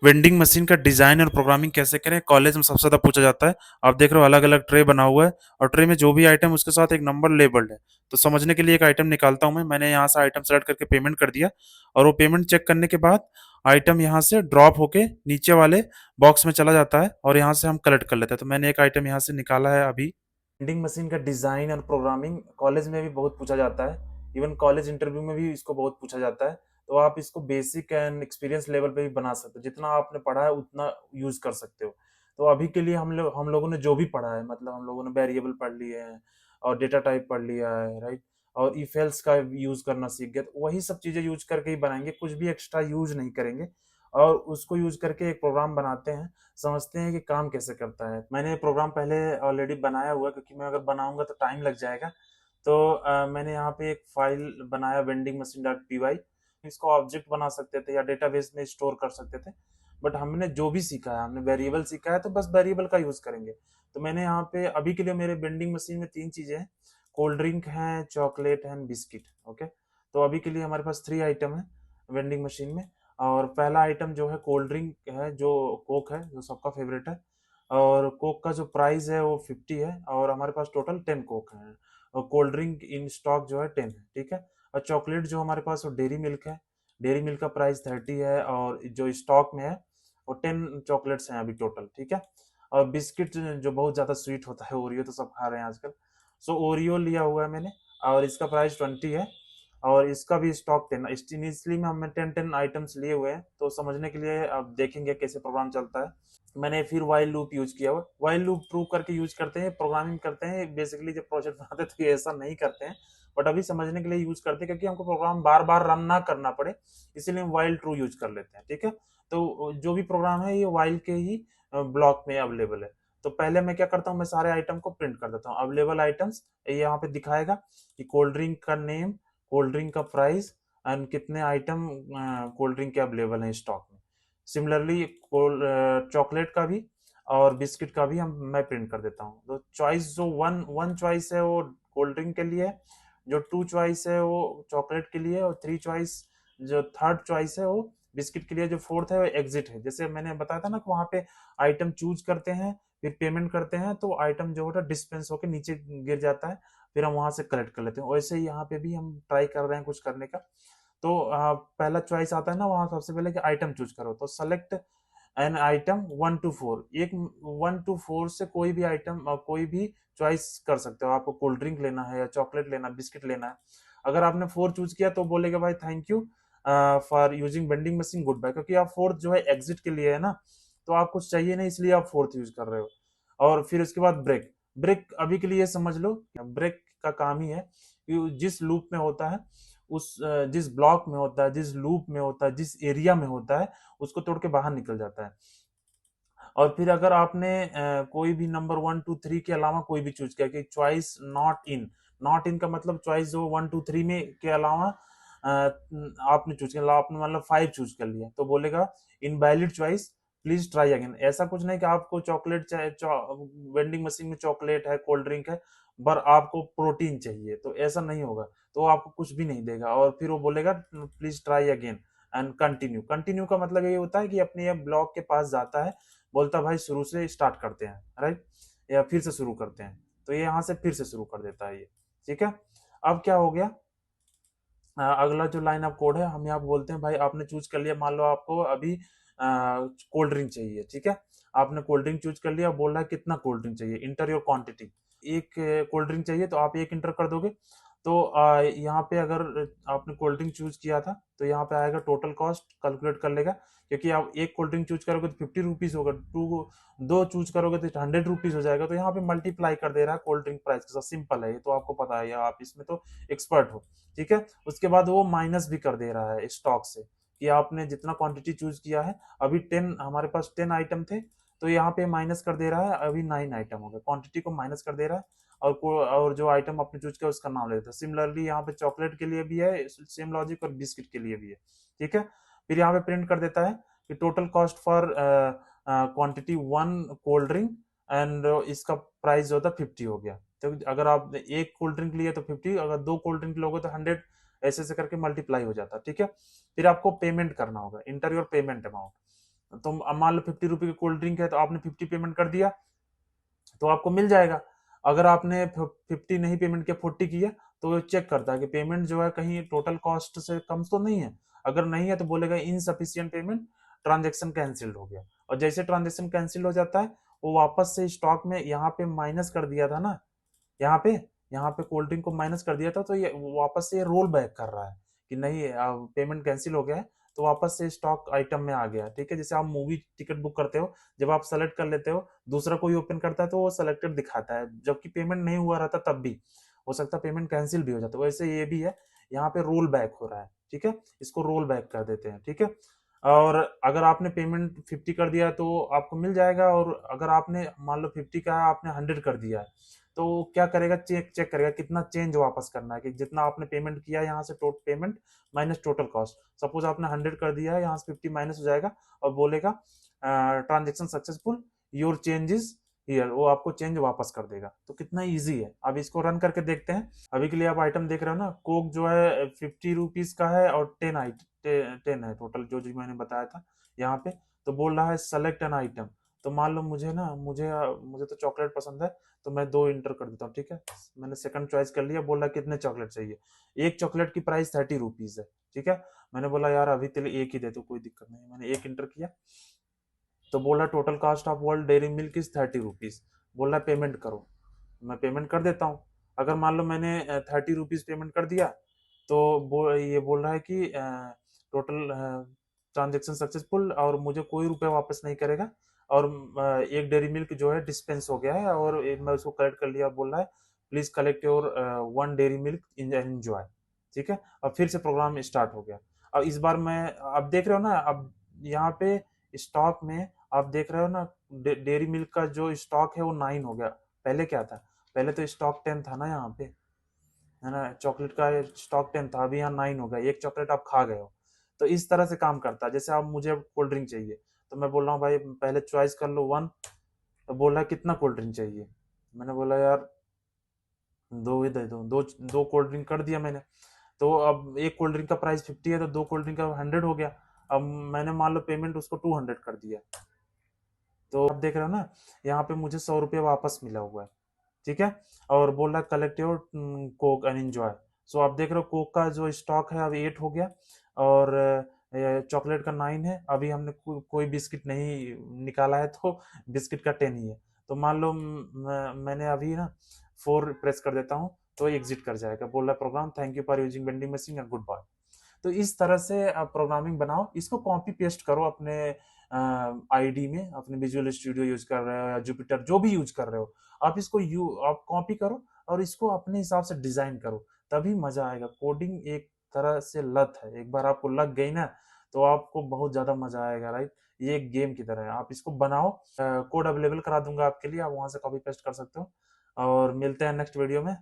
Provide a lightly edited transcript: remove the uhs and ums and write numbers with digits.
Vending machine का design और programming कैसे करें? कॉलेज में सबसे ज़्यादा पूछा जाता है। आप देख रहे हो अलग-अलग ट्रे बना हुआ है और ट्रे में जो भी आइटम उसके साथ एक नंबर लेबल्ड है। तो समझने के लिए एक आइटम निकालता हूँ मैं। मैंने यहाँ से आइटम सेलेक्ट करके पेमेंट कर दिया और वो पेमेंट चेक करने के बाद आइटम यहाँ से ड्रॉप होके नीचे वाले बॉक्स में चला जाता है और यहाँ से हम कलेक्ट कर लेते हैं। तो मैंने एक आइटम यहाँ से निकाला है अभी। वेंडिंग मशीन का डिज़ाइन और प्रोग्रामिंग कॉलेज में भी बहुत पूछा जाता है। इवन कॉलेज इंटरव्यू में भी इसको बहुत पूछा जाता है। तो आप इसको बेसिक एंड एक्सपीरियंस लेवल पे भी बना सकते हो। जितना आपने पढ़ा है उतना यूज़ कर सकते हो। तो अभी के लिए हम लोगों ने जो भी पढ़ा है, मतलब हम लोगों ने वेरिएबल पढ़ लिए हैं और डेटा टाइप पढ़ लिया है, राइट? और इफ एल्स का यूज़ करना सीख गए, तो वही सब चीज़ें यूज़ करके ही बनाएँगे, कुछ भी एक्स्ट्रा यूज़ नहीं करेंगे और उसको यूज़ करके एक प्रोग्राम बनाते हैं, समझते हैं कि काम कैसे करता है। मैंने प्रोग्राम पहले ऑलरेडी बनाया हुआ है, क्योंकि मैं अगर बनाऊँगा तो टाइम लग जाएगा। तो मैंने यहाँ पे एक फाइल बनाया vending machine dot P Y. इसको ऑब्जेक्ट बना सकते थे या डेटाबेस में स्टोर कर सकते थे, बट हमने जो भी सीखा है, हमने वेरिएबल सीखा है तो बस वेरिएबल का यूज करेंगे। तो मैंने यहाँ पे अभी के लिए मेरे वेंडिंग मशीन में तीन चीजें हैं, कोल्ड ड्रिंक है, चॉकलेट है, बिस्किट। ओके, तो अभी के लिए हमारे पास 3 आइटम है वेंडिंग मशीन में। और पहला आइटम जो है कोल्ड ड्रिंक है, जो कोक है, जो सबका फेवरेट है। और कोक का जो प्राइस है वो 50 है और हमारे पास टोटल 10 कोक है। और कोल्ड ड्रिंक इन स्टॉक जो है 10 है, ठीक है। और चॉकलेट जो हमारे पास वो डेयरी मिल्क है। डेयरी मिल्क का प्राइस 30 है और जो स्टॉक में है वो 10 चॉकलेट्स हैं अभी टोटल, ठीक है। और बिस्किट जो बहुत ज्यादा स्वीट होता है, ओरियो तो सब खा रहे हैं आजकल। सो ओरियो लिया हुआ है मैंने और इसका प्राइस 20 है और इसका भी स्टॉक 10। इसलिए में हमने 10 आइटम्स लिए हुए हैं। तो समझने के लिए अब देखेंगे कैसे प्रोग्राम चलता है। मैंने फिर वाइल लूप यूज किया हुआ। वाइल लूप ट्रू करके यूज करते हैं, प्रोग्रामिंग करते हैं बेसिकली। जब प्रोजेक्ट बनाते हैं तो ये ऐसा नहीं करते हैं, बट अभी समझने के लिए यूज करते हैं, क्योंकि हमको प्रोग्राम बार बार रन ना करना पड़े, इसीलिए हम वाइल ट्रू यूज कर लेते हैं, ठीक है। तो जो भी प्रोग्राम है ये वाइल के ही ब्लॉक में अवेलेबल है। तो पहले मैं क्या करता हूँ, मैं सारे आइटम को प्रिंट कर देता हूँ, अवेलेबल आइटम्स। ये यहाँ पे दिखाएगा कि कोल्ड ड्रिंक का नेम, कोल्ड ड्रिंक का प्राइस एंड कितने आइटम कोल्ड ड्रिंक के अवेलेबल हैं स्टॉक में। सिमिलरली चॉकलेट का भी और बिस्किट का भी मैं प्रिंट कर देता हूँ। तो चॉइस जो वन वन चॉइस है वो कोल्ड ड्रिंक के लिए है, जो टू चॉइस है वो चॉकलेट के लिए, और थ्री चॉइस, जो थर्ड चॉइस है वो बिस्किट के लिए, जो फोर्थ है वो एग्जिट है। जैसे मैंने बताया था ना कि वहाँ पे आइटम चूज करते हैं, फिर पेमेंट करते हैं, तो आइटम जो होता है डिस्पेंस होकर नीचे गिर जाता है, फिर हम वहां से कलेक्ट कर लेते हैं। वैसे ही यहाँ पे भी हम ट्राई कर रहे हैं कुछ करने का। तो पहला चॉइस आता है ना, वहां सबसे पहले कि आइटम चूज करो, तो सेलेक्ट एन आइटम 1 to 4। एक 1 to 4 से कोई भी आइटम, कोई भी चॉइस कर सकते हो। आपको कोल्ड ड्रिंक लेना है या चॉकलेट लेना है, बिस्किट लेना है। अगर आपने 4 चूज किया तो बोलेगा भाई thank you for using vending machine, goodbye, क्योंकि आप फोर्थ जो है एग्जिट के लिए है ना, तो आपको चाहिए नहीं, इसलिए आप फोर्थ यूज कर रहे हो। और फिर उसके बाद ब्रेक। ब्रेक अभी के लिए समझ लो, ब्रेक का काम ही है कि जिस लूप में होता है, उस जिस ब्लॉक में होता है, जिस लूप में होता है, जिस एरिया में होता है, उसको तोड़ के बाहर निकल जाता है। और फिर अगर आपने कोई भी नंबर 1 2 3 के अलावा कोई भी चूज किया, कि choice not in, not in का मतलब चॉइस जो 1 2 3 में के अलावा आपने चूज किया, आपने मतलब 5 चूज कर लिया, तो बोलेगा invalid choice, please try again. ऐसा कुछ नहीं कि आपको चॉकलेट चाहे वेंडिंग मशीन में चॉकलेट है, कोल्ड ड्रिंक है, पर आपको प्रोटीन चाहिए, तो ऐसा नहीं होगा। तो आपको कुछ भी नहीं देगा और फिर वो बोलेगा please try again and continue. Continue का मतलब ये होता है कि अपने ये ब्लॉक के पास जाता है, बोलता भाई शुरू से स्टार्ट करते हैं, राइट, या फिर से शुरू करते हैं। तो ये यहाँ से फिर से शुरू कर देता है ये, ठीक है। अब क्या हो गया, अगला जो लाइन ऑफ कोड है, हम यहाँ बोलते हैं भाई आपने चूज कर लिया, मान लो आपको अभी कोल्ड ड्रिंक चाहिए, ठीक है। आपने कोल्ड ड्रिंक चूज कर लिया, बोल रहा है कितना कोल्ड ड्रिंक चाहिए, इंटर योर क्वांटिटी। एक कोल्ड ड्रिंक चाहिए तो आप एक इंटर कर दोगे। तो यहाँ पे अगर आपने कोल्ड ड्रिंक चूज किया था तो यहाँ पे आएगा टोटल कॉस्ट कैलकुलेट कर लेगा, क्योंकि आप एक कोल्ड ड्रिंक चूज करोगे तो 50 रुपीज होगा, दो चूज करोगे तो 100 रुपीज हो जाएगा। तो यहाँ पे मल्टीप्लाई कर दे रहा है कोल्ड ड्रिंक प्राइस के साथ, सिंपल है ये तो आपको पता है, या आप इसमें तो एक्सपर्ट हो, ठीक है। उसके बाद वो माइनस भी कर दे रहा है स्टॉक से, कि आपने जितना क्वांटिटी चूज किया है, अभी 10, हमारे पास 10 आइटम थे, तो यहाँ पे माइनस कर दे रहा है, अभी 9 आइटम हो गए, क्वांटिटी को माइनस कर दे रहा है। और जो आइटम आपने चूज किया उसका नाम ले देता है। सिमिलरली यहाँ पे चॉकलेट के लिए भी है सेम लॉजिक और बिस्किट के लिए भी है, ठीक है। फिर यहाँ पे प्रिंट कर देता है कि total cost for quantity 1 cold drink and इसका प्राइस जो होता है 50 हो गया। तो अगर आप एक कोल्ड ड्रिंक लिए तो 50, अगर दो कोल्ड ड्रिंक लोगे तो 100, ऐसे ऐसे करके मल्टीप्लाई हो जाता है, ठीक है। फिर आपको पेमेंट करना होगा, इंटर योर पेमेंट अमाउंट। तो अब मान लो 50 रुपए की कोल्ड ड्रिंक है तो आपने 50 पेमेंट कर दिया तो आपको मिल जाएगा। अगर आपने 50 नहीं पेमेंट किया, 40 किया, तो वो चेक करता है कि पेमेंट जो है कहीं टोटल कॉस्ट से कम तो नहीं है। अगर नहीं है तो बोलेगा इनसफिशियंट पेमेंट, ट्रांजेक्शन कैंसिल्ड हो गया। और जैसे ट्रांजेक्शन कैंसिल हो जाता है, वो वापस से स्टॉक में यहाँ पे माइनस कर दिया था ना, यहाँ पे यहाँ पे कोल्ड ड्रिंक को माइनस कर दिया था, तो ये वापस से ये रोल बैक कर रहा है कि नहीं पेमेंट कैंसिल हो गया है, तो वापस से स्टॉक आइटम में आ गया। ठीक है, जैसे आप मूवी टिकट बुक करते हो, जब आप सेलेक्ट कर लेते हो, दूसरा कोई ओपन करता है तो वो सेलेक्टेड दिखाता है, जबकि पेमेंट नहीं हुआ रहता तब भी हो सकता है पेमेंट कैंसिल भी हो जाता है। वैसे ये भी है, यहाँ पे रोल बैक हो रहा है। ठीक है, इसको रोल बैक कर देते हैं। ठीक है, और अगर आपने पेमेंट 50 कर दिया तो आपको मिल जाएगा, और अगर आपने मान लो 50 का है, आपने 100 कर दिया है, तो क्या करेगा, चेक चेक करेगा कितना चेंज वापस करना है, कि जितना आपने पेमेंट किया यहाँ से total payment minus total cost. Suppose आपने 100 कर दिया है, यहाँ से 50 माइनस हो जाएगा, और बोलेगा transaction successful, your changes here, वो आपको चेंज वापस कर देगा। तो कितना इजी है। अब इसको रन करके देखते हैं। अभी के लिए आप आइटम देख रहे हो ना, कोक जो है 50 रुपीज का है, और 10 है टोटल, जो जो मैंने बताया था यहाँ पे। तो बोल रहा है सेलेक्ट एन आइटम। तो मान लो मुझे ना, मुझे तो चॉकलेट पसंद है, तो मैं 2 इंटर कर देता हूँ। ठीक है, मैंने सेकंड चॉइस कर लिया। बोल रहा है कितने चॉकलेट चाहिए। एक चॉकलेट की प्राइस 30 रुपीज है। ठीक है, मैंने बोला यार अभी तेरे एक ही दे दो, कोई दिक्कत नहीं। मैंने एक इंटर किया, तो बोल रहा total cost of world dairy milk is 30 rupees. बोल रहा पेमेंट करो। मैं पेमेंट कर देता हूँ। अगर मान लो मैंने 30 रुपीज पेमेंट कर दिया, तो ये बोल रहा है कि टोटल ट्रांजेक्शन सक्सेसफुल, और मुझे कोई रुपए वापस नहीं करेगा। और एक डेयरी मिल्क जो है डिस्पेंस हो गया है, और मैं उसको कलेक्ट कर लिया। बोल रहा है please collect your 1 dairy milk enjoy. ठीक है, और फिर से प्रोग्राम स्टार्ट हो गया। अब इस बार मैं, अब देख रहे हो ना, अब यहाँ पे स्टॉक में आप देख रहे हो ना, डेयरी मिल्क का जो स्टॉक है वो 9 हो गया। पहले क्या था, पहले तो स्टॉक 10 था ना यहाँ पे, है ना, चॉकलेट का स्टॉक 10 था, अभी यहाँ 9 हो गया। एक चॉकलेट आप खा गए हो। तो इस तरह से काम करता है। जैसे आप, मुझे कोल्ड ड्रिंक चाहिए, तो मैं बोल रहा हूँ भाई पहले चॉइस कर लो 1। तो बोल रहा है कितना कोल्ड ड्रिंक चाहिए। मैंने बोला यार 2 ही दे दो, दो दो कोल्ड ड्रिंक कर दिया मैंने। तो अब एक कोल्ड ड्रिंक का प्राइस 50 है, तो 2 कोल्ड ड्रिंक का 100 हो गया। अब मैंने मान लो पेमेंट उसको 200 कर दिया। तो आप देख रहे हो ना, यहाँ पे मुझे 100 रुपये वापस मिला हुआ है। ठीक है, और बोल रहा है collect your Coke and enjoy. So आप देख रहे हो कोक का जो स्टॉक है अभी 8 हो गया, और चॉकलेट का 9 है। अभी हमने कोई बिस्किट नहीं निकाला है, तो बिस्किट का 10 ही है। तो मान लो मैंने अभी ना 4 प्रेस कर देता हूँ, तो एग्जिट कर जाएगा। बोल रहा है program thank you for using vending machine and goodbye. तो इस तरह से आप प्रोग्रामिंग बनाओ, इसको कॉपी पेस्ट करो अपने आईडी में, अपने विजुअल स्टूडियो यूज कर रहे हो या जुपिटर जो भी यूज कर रहे हो, आप इसको आप कॉपी करो, और इसको अपने हिसाब से डिजाइन करो, तभी मजा आएगा। कोडिंग एक तरह से लत है, एक बार आपको लग गई ना, तो आपको बहुत ज्यादा मजा आएगा। राइट, ये एक गेम की तरह है। आप इसको बनाओ, कोड अवेलेबल करा दूंगा आपके लिए, आप वहां से कॉपी पेस्ट कर सकते हो। और मिलते हैं नेक्स्ट वीडियो में।